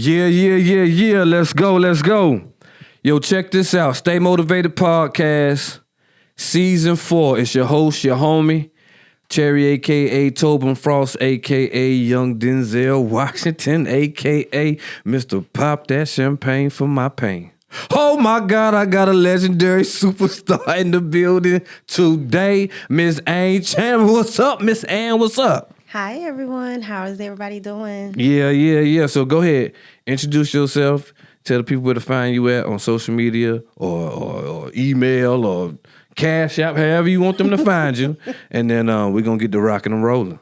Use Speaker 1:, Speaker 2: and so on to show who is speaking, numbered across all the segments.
Speaker 1: Yeah. Let's go. Yo, check this out. Stay Motivated Podcast, Season 4. It's your host, your homie, Cherry, a.k.a. Tobin Frost, a.k.a. Young Denzel Washington, a.k.a. Mr. Pop That Champagne for My Pain. Oh, my God, I got a legendary superstar in the building today, Miss Ann Chandler. What's up, Miss Ann? What's up?
Speaker 2: Hi, everyone. How is everybody doing?
Speaker 1: Yeah. So go ahead. Introduce yourself. Tell the people where to find you at on social media or email or Cash App, however you want them to find you. And then we're going to get the rocking and rolling.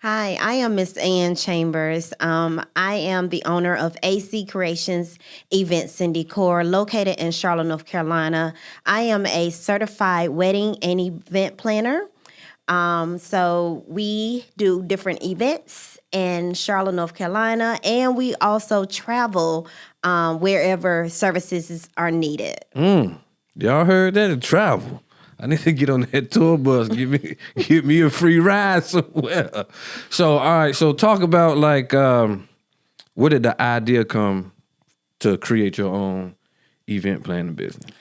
Speaker 2: Hi, I am Miss Ann Chambers. I am the owner of AC Creations Events and Decor, located in Charlotte, North Carolina. I am a certified wedding and event planner. So we do different events in Charlotte, North Carolina, and we also travel wherever services are needed.
Speaker 1: Y'all heard that? Travel. I need to get on that tour bus. Give me a free ride somewhere. So, all right. So, talk about where did the idea come to create your own event planning business?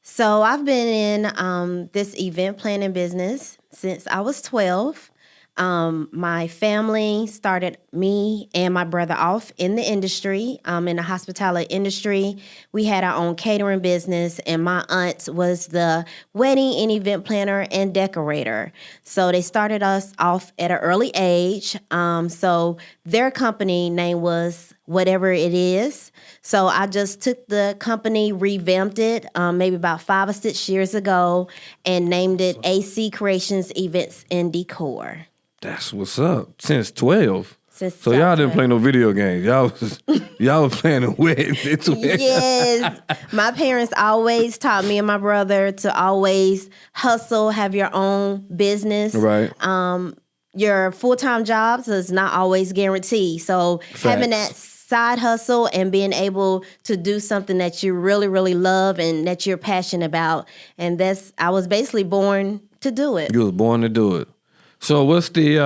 Speaker 2: So I've been in this event planning business since I was 12. My family started me and my brother off in the industry, in the hospitality industry. We had our own catering business, and my aunt was the wedding and event planner and decorator. So they started us off at an early age. So their company name was Whatever It Is. So I just took the company, revamped it maybe about 5 or 6 years ago, and named it AC Creations Events and Decor.
Speaker 1: That's what's up. Since 12.
Speaker 2: So
Speaker 1: y'all didn't play no video games. Y'all was playing a wedding at 12.
Speaker 2: Yes. My parents always taught me and my brother to always hustle, have your own business.
Speaker 1: Right.
Speaker 2: Your full-time jobs is not always guaranteed. So having that side hustle and being able to do something that you really, really love and that you're passionate about. And I was basically born to do it.
Speaker 1: You was born to do it. So what's the,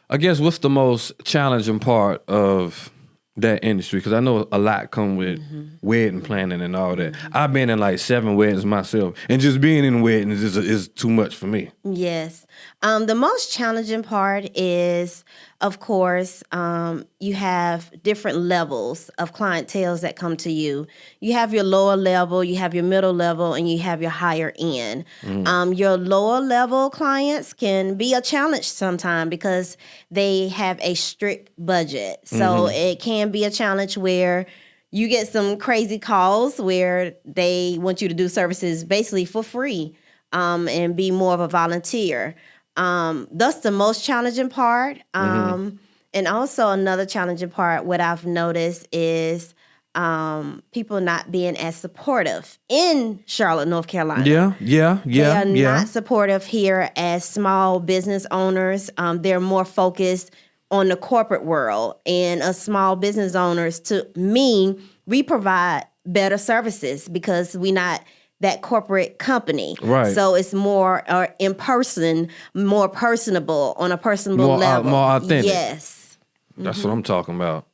Speaker 1: what's the most challenging part of that industry? Because I know a lot come with wedding planning and all that. I've been in like 7 weddings myself, and just being in weddings is too much for me.
Speaker 2: Yes. The most challenging part is, of course, you have different levels of clientele that come to you. You have your lower level, you have your middle level, and you have your higher end. Your lower level clients can be a challenge sometimes because they have a strict budget. So it can be a challenge where you get some crazy calls where they want you to do services basically for free and be more of a volunteer. That's the most challenging part. And also another challenging part, what I've noticed is people not being as supportive in Charlotte, North Carolina.
Speaker 1: Yeah.
Speaker 2: They are not supportive here as small business owners. They're more focused on the corporate world. And as small business owners, to me, we provide better services because we're not that corporate company.
Speaker 1: Right.
Speaker 2: So it's more in person, more personable, on a personable level.
Speaker 1: More authentic.
Speaker 2: Yes.
Speaker 1: That's what I'm talking about.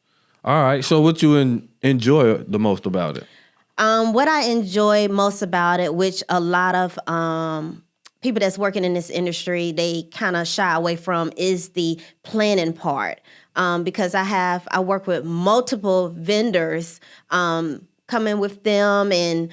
Speaker 1: All right. So what you enjoy the most about it?
Speaker 2: What I enjoy most about it, which a lot of people that's working in this industry, they kind of shy away from, is the planning part. Because I work with multiple vendors, coming with them and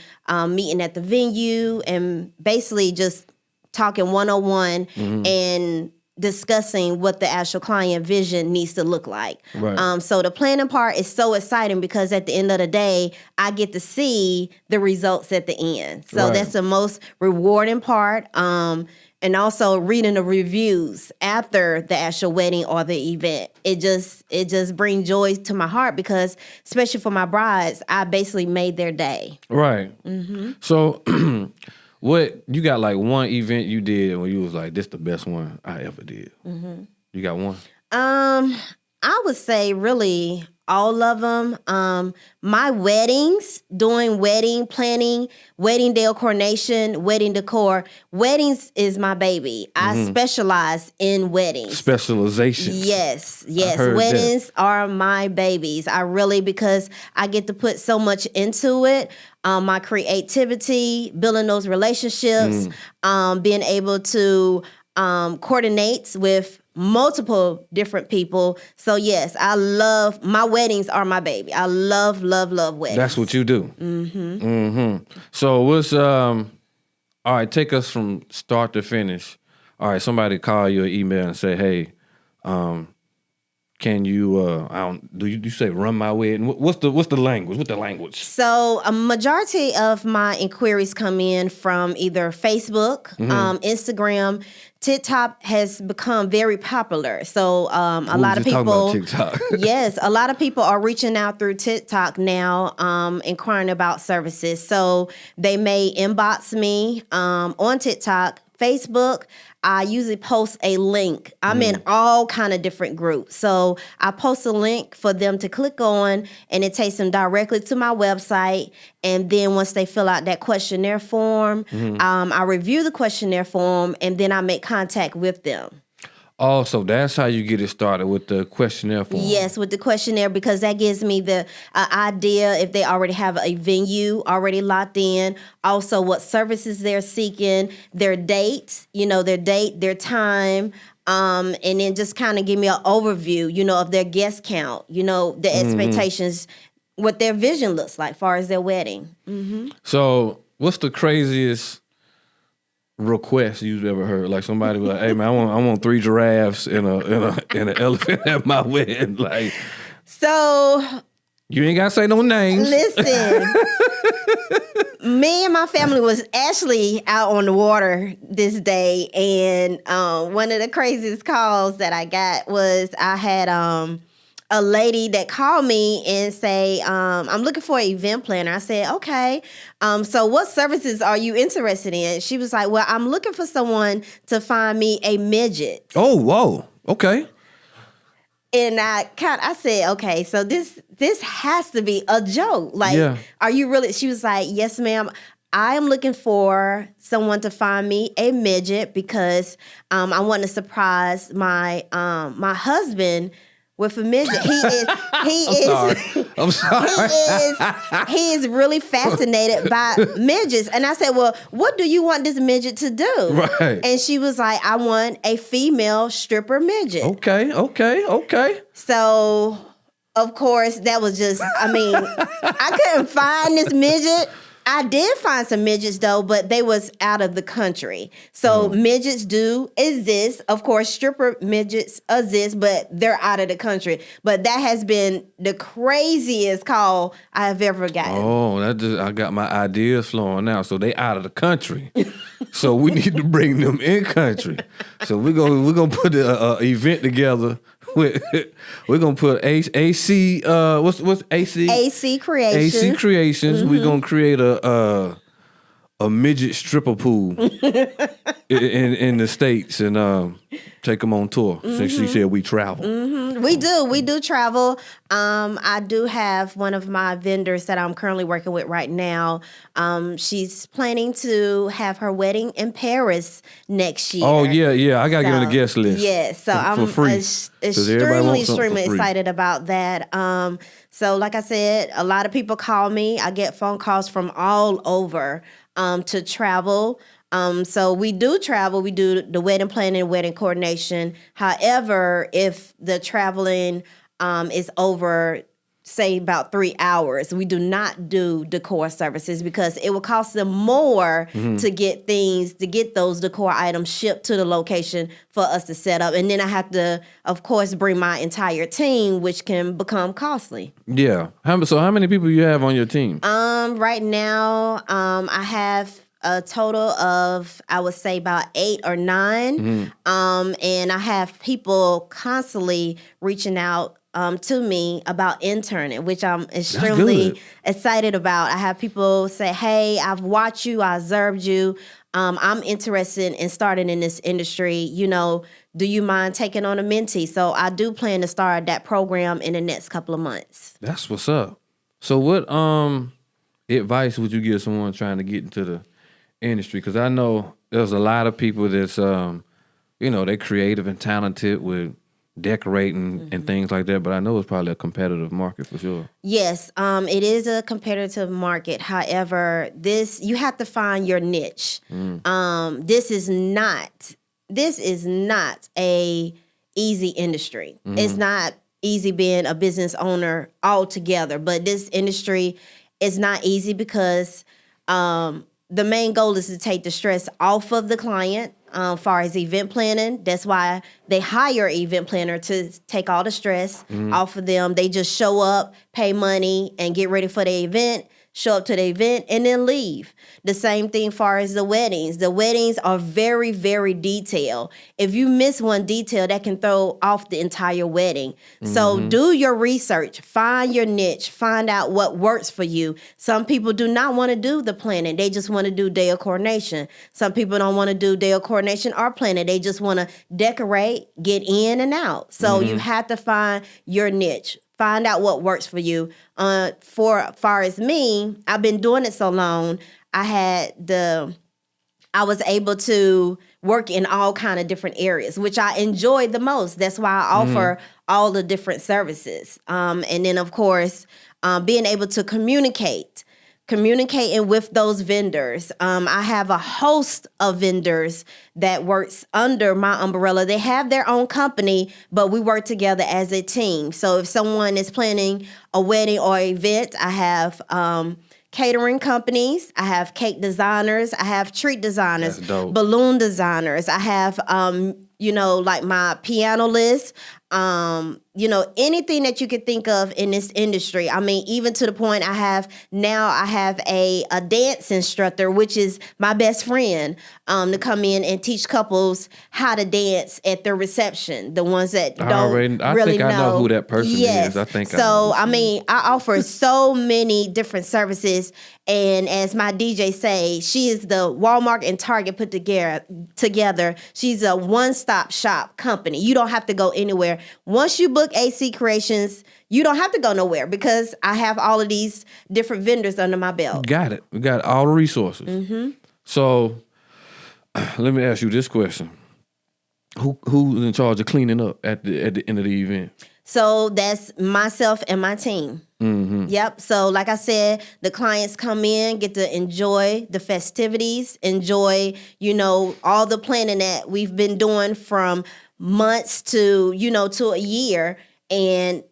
Speaker 2: meeting at the venue and basically just talking one-on-one and discussing what the actual client vision needs to look like.
Speaker 1: Right.
Speaker 2: So the planning part is so exciting because at the end of the day, I get to see the results at the end. So that's the most rewarding part. And also reading the reviews after the actual wedding or the event. It just brings joy to my heart because, especially for my brides, I basically made their day.
Speaker 1: Right. So what, you got like one event you did when you was like, this the best one I ever did? You got one?
Speaker 2: I would say really all of them. My weddings, doing wedding planning, wedding day coordination, wedding decor. Weddings is my baby. I specialize in weddings.
Speaker 1: Specializations.
Speaker 2: Yes.
Speaker 1: heard
Speaker 2: Weddings are my babies. I really, because I get to put so much into it. My creativity, building those relationships, being able to coordinate with multiple different people. So yes, I love, my weddings are my baby. I love weddings.
Speaker 1: That's what you do. So what's all right, take us from start to finish. All right, somebody call you or email and say, hey, can you do you say run my wedding? What's the language? What's the language?
Speaker 2: So a majority of my inquiries come in from either Facebook, Instagram. TikTok has become very popular. So a lot of people,
Speaker 1: TikTok?
Speaker 2: yes, a lot of people are reaching out through TikTok now, inquiring about services. So they may inbox me on TikTok, Facebook. I usually post a link. I'm in all kind of different groups. So I post a link for them to click on, and it takes them directly to my website. And then once they fill out that questionnaire form, I review the questionnaire form, and then I make contact with them.
Speaker 1: Oh, so that's how you get it started, with the questionnaire form.
Speaker 2: Yes, with the questionnaire, because that gives me the idea if they already have a venue already locked in, also what services they're seeking, their dates, their time, and then just kind of give me an overview, of their guest count, the expectations, what their vision looks like as far as their wedding.
Speaker 1: So what's the craziest request you've ever heard? Like somebody was like, hey man, I want 3 giraffes and an elephant at my wedding. Like,
Speaker 2: so
Speaker 1: you ain't gotta say no names.
Speaker 2: Listen, me and my family was actually out on the water this day, and one of the craziest calls that I got was I had a lady that called me and say, I'm looking for an event planner. I said, okay. So what services are you interested in? She was like, well, I'm looking for someone to find me a midget.
Speaker 1: Oh, whoa. Okay.
Speaker 2: And I said, okay, so this has to be a joke. Like, Are you really? She was like, yes, ma'am. I am looking for someone to find me a midget because I want to surprise my husband with a midget.
Speaker 1: I'm sorry.
Speaker 2: He is really fascinated by midgets. And I said, well, what do you want this midget to do?
Speaker 1: Right.
Speaker 2: And she was like, I want a female stripper midget.
Speaker 1: Okay.
Speaker 2: So, of course, that was just, I couldn't find this midget. I did find some midgets though, but they was out of the country. So midgets do exist. Of course, stripper midgets exist, but they're out of the country. But that has been the craziest call I have ever gotten.
Speaker 1: Oh, I got my ideas flowing now. So they out of the country. So we need to bring them in country. So we're gonna put an event together. We're gonna put AC. What's AC?
Speaker 2: AC Creations.
Speaker 1: AC Creations. We're gonna create a midget stripper pool in the States and take them on tour. Since she said we travel.
Speaker 2: We do travel. I do have one of my vendors that I'm currently working with right now. She's planning to have her wedding in Paris next year.
Speaker 1: Oh yeah. I gotta get on the guest list.
Speaker 2: Yes, so I'm extremely excited about that. So like I said, a lot of people call me. I get phone calls from all over to travel. So we do travel. We do the wedding planning, wedding coordination. However, if the traveling is over, say about 3 hours, we do not do decor services because it will cost them more to get those decor items shipped to the location for us to set up. And then I have to, of course, bring my entire team, which can become costly. Yeah.
Speaker 1: So how many people you have on your team?
Speaker 2: Right now, I have a total of, I would say, about 8 or 9. And I have people constantly reaching out to me about interning, which I'm extremely excited about. I have people say, hey, I've watched you, I observed you. I'm interested in starting in this industry. do you mind taking on a mentee? So I do plan to start that program in the next couple of months.
Speaker 1: That's what's up. So what advice would you give someone trying to get into the industry? Because I know there's a lot of people that's they're creative and talented with decorating and things like that, but I know it's probably a competitive market for sure.
Speaker 2: Yes, it is a competitive market. However, you have to find your niche. This is not a easy industry. It's not easy being a business owner altogether, but this industry is not easy because the main goal is to take the stress off of the client. Far as event planning, that's why they hire an event planner to take all the stress off of them. They just show up, pay money, and get ready for the event, show up to the event, and then leave. The same thing far as the weddings. The weddings are very, very detailed. If you miss one detail, that can throw off the entire wedding. So do your research, find your niche, find out what works for you. Some people do not want to do the planning. They just want to do day of coordination. Some people don't want to do day of coordination or planning. They just want to decorate, get in and out. So you have to find your niche. Find out what works for you. For far as me, I've been doing it so long. I was able to work in all kind of different areas, which I enjoy the most. That's why I offer all the different services. And then, of course, being able to communicating with those vendors. I have a host of vendors that works under my umbrella. They have their own company, but we work together as a team. So if someone is planning a wedding or event, I have catering companies, I have cake designers, I have treat designers, balloon designers, I have like my piano list, anything that you could think of in this industry. I mean, even to the point I have a dance instructor, which is my best friend, to come in and teach couples how to dance at their reception. The ones that I know
Speaker 1: who that person is.
Speaker 2: I offer so many different services. And as my DJ say, she is the Walmart and Target put together. She's a one-stop shop company. You don't have to go anywhere. Once you book AC Creations, you don't have to go nowhere because I have all of these different vendors under my belt.
Speaker 1: Got it. We got all the resources. So let me ask you this question. Who's in charge of cleaning up at the end of the event?
Speaker 2: So that's myself and my team. Yep. So like I said, the clients come in, get to enjoy the festivities, enjoy, all the planning that we've been doing from months to a year, and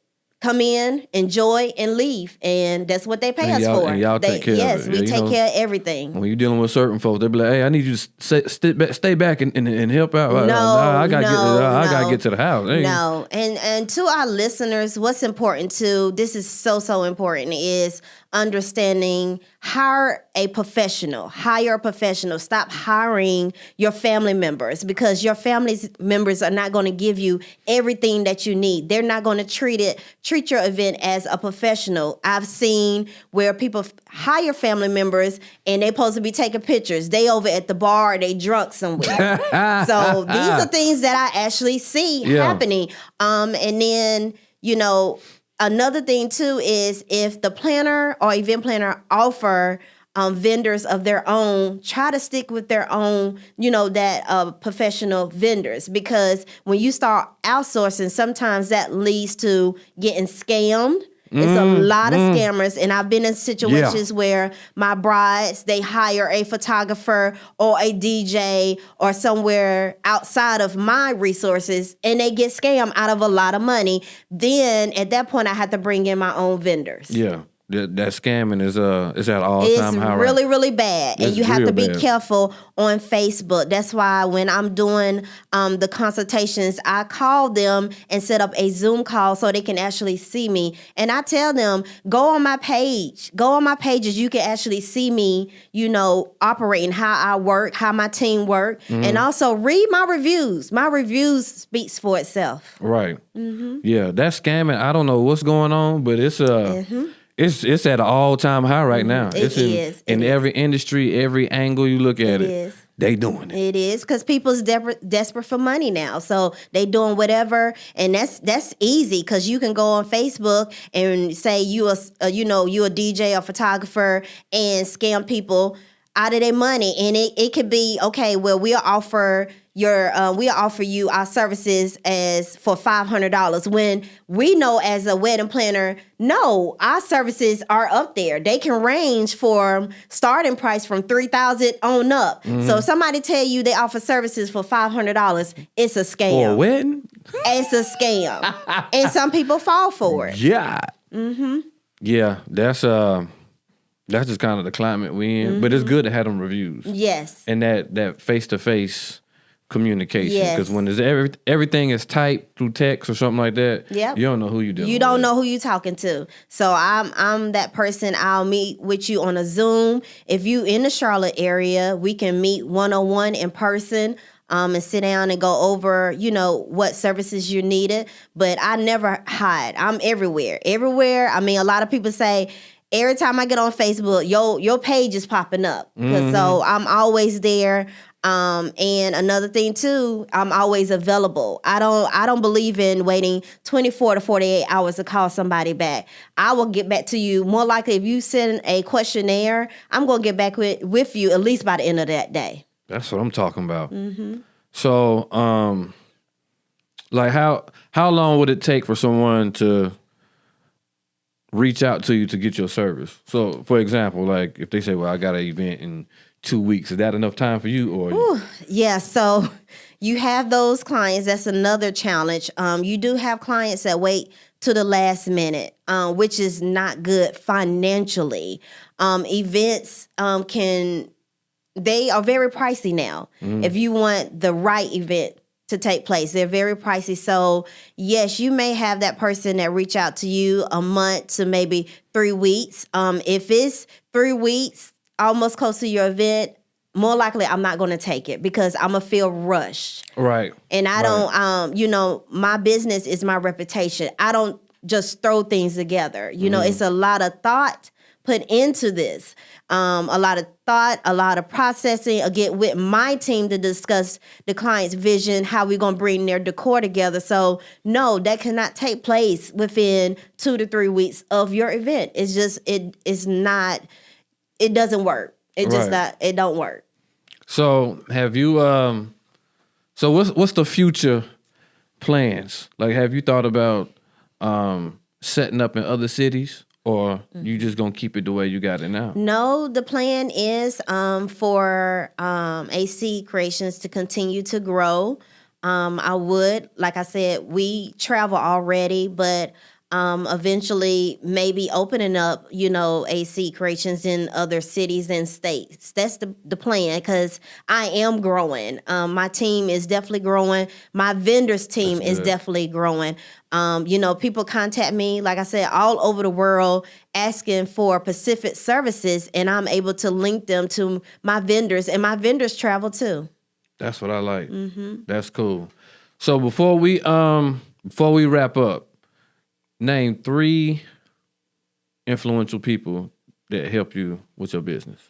Speaker 2: come in, enjoy, and leave. And that's what they pay us for.
Speaker 1: And y'all take care of it.
Speaker 2: Yes, we take care of everything.
Speaker 1: When you're dealing with certain folks, they'll be like, hey, I need you to stay back and help out. I gotta get to the house. Hey.
Speaker 2: No. And to our listeners, what's important too, this is so, so important, is understanding, hire a professional. Stop hiring your family members, because your family members are not going to give you everything that you need. They're not going to treat your event as a professional. I've seen where people hire family members and they're supposed to be taking pictures. They over at the bar, they drunk somewhere. So these are things that I actually see happening. And then, another thing too is if the planner or event planner offer vendors of their own, try to stick with their own, professional vendors, because when you start outsourcing, sometimes that leads to getting scammed. It's a lot of scammers, and I've been in situations where my brides, they hire a photographer or a DJ or somewhere outside of my resources, and they get scammed out of a lot of money. Then at that point, I have to bring in my own vendors.
Speaker 1: Yeah. That scamming is at all-time high.
Speaker 2: It's really, really bad. And you have to be careful on Facebook. That's why when I'm doing the consultations, I call them and set up a Zoom call so they can actually see me. And I tell them, go on my page. Go on my pages. You can actually see me, operating, how I work, how my team work. And also read my reviews. My reviews speaks for itself.
Speaker 1: Right. Yeah, that scamming, I don't know what's going on, but it's It's at an all-time high right now.
Speaker 2: It is.
Speaker 1: In every industry, every angle you look at it.
Speaker 2: Is.
Speaker 1: they doing it.
Speaker 2: It is because people's desperate for money now, so they doing whatever, and that's easy because you can go on Facebook and say you a DJ or photographer and scam people out of their money, and it could be okay. Well, we'll offer you our services as for $500 when we know as a wedding planner, no, our services are up there. They can range for starting price from $3,000 on up. So if somebody tell you they offer services for $500, it's a scam.
Speaker 1: For a wedding?
Speaker 2: It's a scam. And some people fall for it.
Speaker 1: Yeah. Yeah, that's just kind of the climate we in. But it's good to have them reviews.
Speaker 2: Yes.
Speaker 1: And that face-to-face communication.
Speaker 2: Yes.
Speaker 1: Because when everything is typed through text or something like that,
Speaker 2: Yep.
Speaker 1: you don't know who you're dealing with.
Speaker 2: You don't know who you're talking to. So I'm that person. I'll meet with you on a Zoom. If you in the Charlotte area, we can meet one-on-one in person. And sit down and go over, what services you needed. But I never hide. I'm everywhere. Everywhere. I mean, a lot of people say, every time I get on Facebook, your page is popping up. So I'm always there. And another thing too, I'm always available. I don't believe in waiting 24 to 48 hours to call somebody back. I will get back to you more likely if you send a questionnaire. I'm going to get back with you at least by the end of that day.
Speaker 1: That's what I'm talking about. So, like how long would it take for someone to reach out to you to get your service? So, for example, like if they say, "Well, I got an event in 2 weeks," is that enough time for you? Or
Speaker 2: yeah, so you have those clients. That's another challenge. You do have clients that wait to the last minute, which is not good financially. Events they are very pricey now. If you want the right event to take place, they're very pricey. So yes, you may have that person that reach out to you a month to maybe 3 weeks. If it's 3 weeks, almost close to your event, more likely I'm not going to take it because I'm going to feel rushed.
Speaker 1: Right.
Speaker 2: And I don't, my business is my reputation. I don't just throw things together. It's a lot of thought put into this. A lot of thought, a lot of processing, again, with my team to discuss the client's vision, how we're going to bring their decor together. So, no, that cannot take place within 2 to 3 weeks of your event. It's just, it doesn't work. It don't work.
Speaker 1: So, have you, so what's the future plans? Like, have you thought about setting up in other cities? Or you just gonna keep it the way you got it now?
Speaker 2: No, the plan is for AC Creations to continue to grow. I would, like I said, we travel already, but eventually maybe opening up, AC Creations in other cities and states. That's the plan because I am growing. My team is definitely growing. My vendors team is definitely growing. People contact me, like I said, all over the world asking for Pacific services, and I'm able to link them to my vendors, and my vendors travel too.
Speaker 1: That's what I like. That's cool. So before we wrap up, name 3 influential people that help you with your business.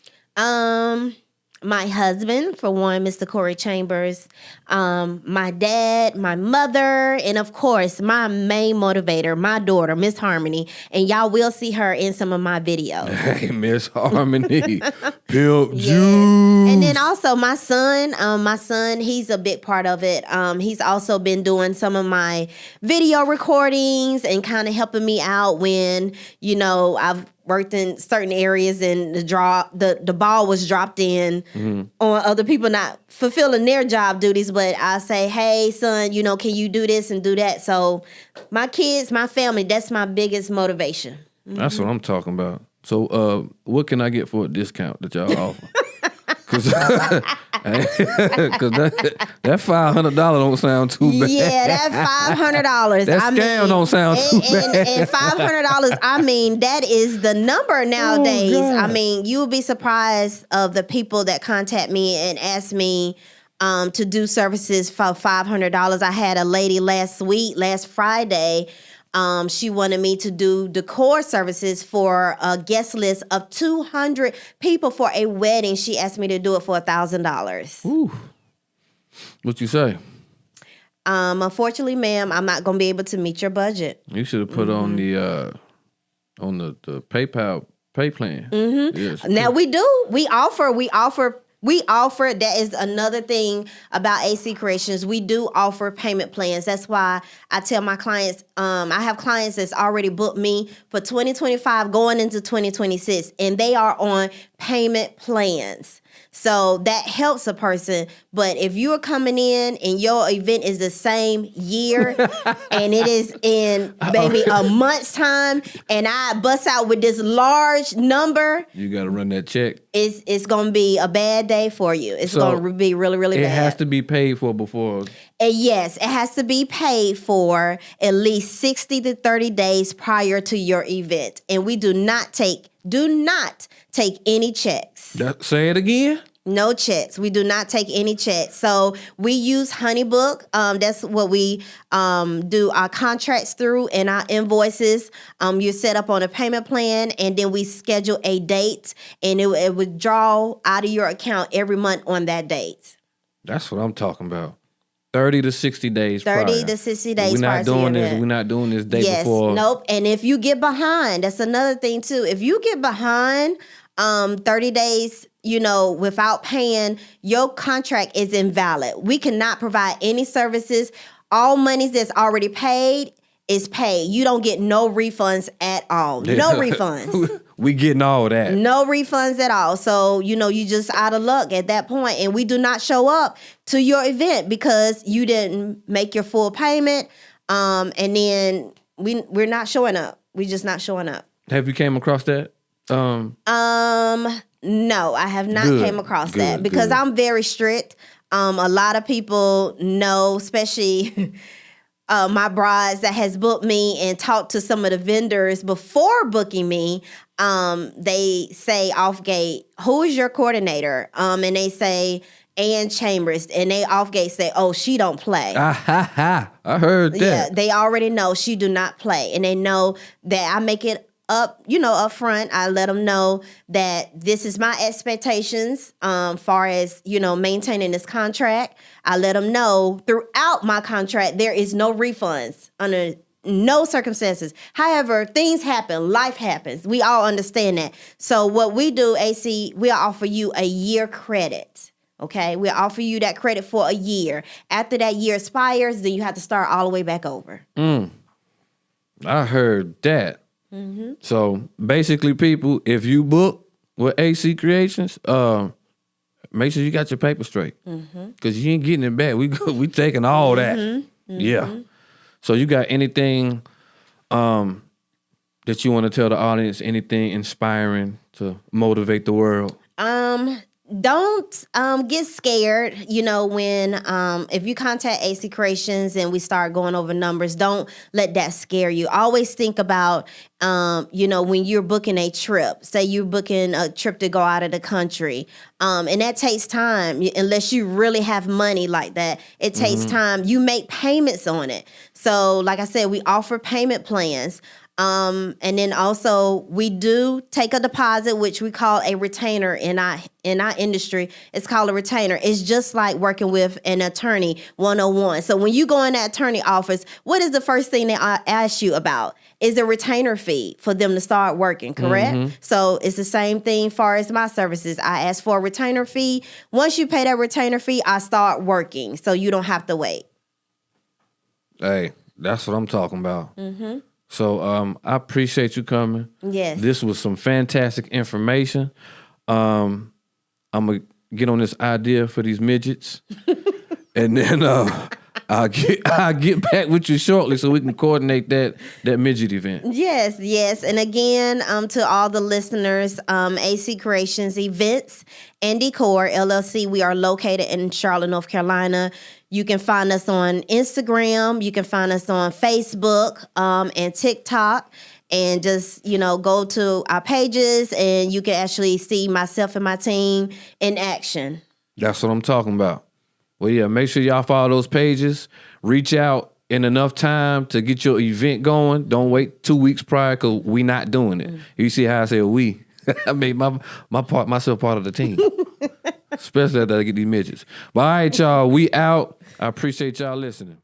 Speaker 2: My husband, for one, Mr. Corey Chambers, my dad, my mother, and of course, my main motivator, my daughter, Miss Harmony. And y'all will see her in some of my videos.
Speaker 1: Hey, Miss Harmony. Pimp
Speaker 2: Yes.
Speaker 1: juice.
Speaker 2: And then also my son, he's a big part of it. He's also been doing some of my video recordings and kind of helping me out when, I've worked in certain areas and the ball was dropped in on other people not fulfilling their job duties. But I say, hey, son, can you do this and do that? So my kids, my family, that's my biggest motivation.
Speaker 1: That's what I'm talking about. So what can I get for a discount that y'all offer? Because that $500 don't sound too bad.
Speaker 2: Yeah, that $500.
Speaker 1: That scam don't sound too bad.
Speaker 2: And $500, I mean, that is the number nowadays. I mean, you will be surprised of the people that contact me and ask me to do services for $500. I had a lady last Friday, She wanted me to do decor services for a guest list of 200 people for a wedding. She asked me to do it for $1,000.
Speaker 1: Ooh. What you say?
Speaker 2: Unfortunately, ma'am, I'm not going to be able to meet your budget.
Speaker 1: You should have put on the PayPal pay plan.
Speaker 2: Yes, now we do. We offer. That is another thing about AC Creations. We do offer payment plans. That's why I tell my clients, I have clients that's already booked me for 2025 going into 2026, and they are on payment plans. So that helps a person. But if you are coming in and your event is the same year and it is in maybe a month's time and I bust out with this large number,
Speaker 1: you got to run that check.
Speaker 2: It's going to be a bad day for you. It's going to be really, really bad.
Speaker 1: It has to be paid for before.
Speaker 2: And yes, it has to be paid for at least 60 to 30 days prior to your event. And we do not take any checks.
Speaker 1: Say it again.
Speaker 2: No checks. We do not take any checks. So we use Honeybook. That's what we do our contracts through and our invoices. You set up on a payment plan, and then we schedule a date, and it would draw out of your account every month on that date.
Speaker 1: That's what I'm talking about. 30 to 60 days
Speaker 2: 30
Speaker 1: prior.
Speaker 2: to 60 days
Speaker 1: We're
Speaker 2: prior
Speaker 1: not doing
Speaker 2: to your
Speaker 1: this.
Speaker 2: event.
Speaker 1: We're not doing this day before.
Speaker 2: Nope. And if you get behind, that's another thing too. If you get behind 30 days, without paying, your contract is invalid. We cannot provide any services. All monies that's already paid is paid. You don't get no refunds at all. No refunds.
Speaker 1: We getting all that. No
Speaker 2: refunds at all. So, you just out of luck at that point. And we do not show up to your event because you didn't make your full payment. And then we're not showing up. We're just not showing up.
Speaker 1: Have you came across that?
Speaker 2: No, I have not came across that because I'm very strict. A lot of people know, especially my brides that has booked me and talked to some of the vendors before booking me. They say off gate, who is your coordinator? And they say Ann Chambers, and they off gate say, oh, she don't play.
Speaker 1: I heard that.
Speaker 2: Yeah, they already know she do not play, and they know that I make it up front. I let them know that this is my expectations far as, maintaining this contract. I let them know throughout my contract, there is no refunds under no circumstances. However, things happen. Life happens. We all understand that. So what we do, AC, we'll offer you a year credit. Okay? We'll offer you that credit for a year. After that year expires, then you have to start all the way back over.
Speaker 1: I heard that. Mm-hmm. So basically, people, if you book with AC Creations, make sure you got your paper straight, because you ain't getting it back. We taking all that. Yeah. So you got anything that you want to tell the audience? Anything inspiring to motivate the world?
Speaker 2: Don't get scared, when if you contact AC Creations and we start going over numbers, don't let that scare you. Always think about, when you're booking a trip, say you're booking a trip to go out of the country, and that takes time. Unless you really have money like that, it takes time. You make payments on it. So like I said, we offer payment plans. And then also we do take a deposit, which we call a retainer in our industry. It's called a retainer. It's just like working with an attorney 101. So when you go in that attorney office, what is the first thing they ask you about? Is a retainer fee for them to start working, correct? So it's the same thing far as my services. I ask for a retainer fee. Once you pay that retainer fee, I start working, so you don't have to wait.
Speaker 1: Hey, that's what I'm talking about. So I appreciate you coming.
Speaker 2: Yes.
Speaker 1: This was some fantastic information. I'm going to get on this idea for these midgets. And then I'll get back with you shortly so we can coordinate that midget event.
Speaker 2: Yes. And again, to all the listeners, AC Creations Events and Decor, LLC, we are located in Charlotte, North Carolina. You can find us on Instagram. You can find us on Facebook and TikTok. And just, go to our pages and you can actually see myself and my team in action.
Speaker 1: That's what I'm talking about. Well, yeah, make sure y'all follow those pages. Reach out in enough time to get your event going. Don't wait 2 weeks prior because we not doing it. You see how I say we? I made myself part of the team. Especially after I get these midgets. But all right, y'all, we out. I appreciate y'all listening.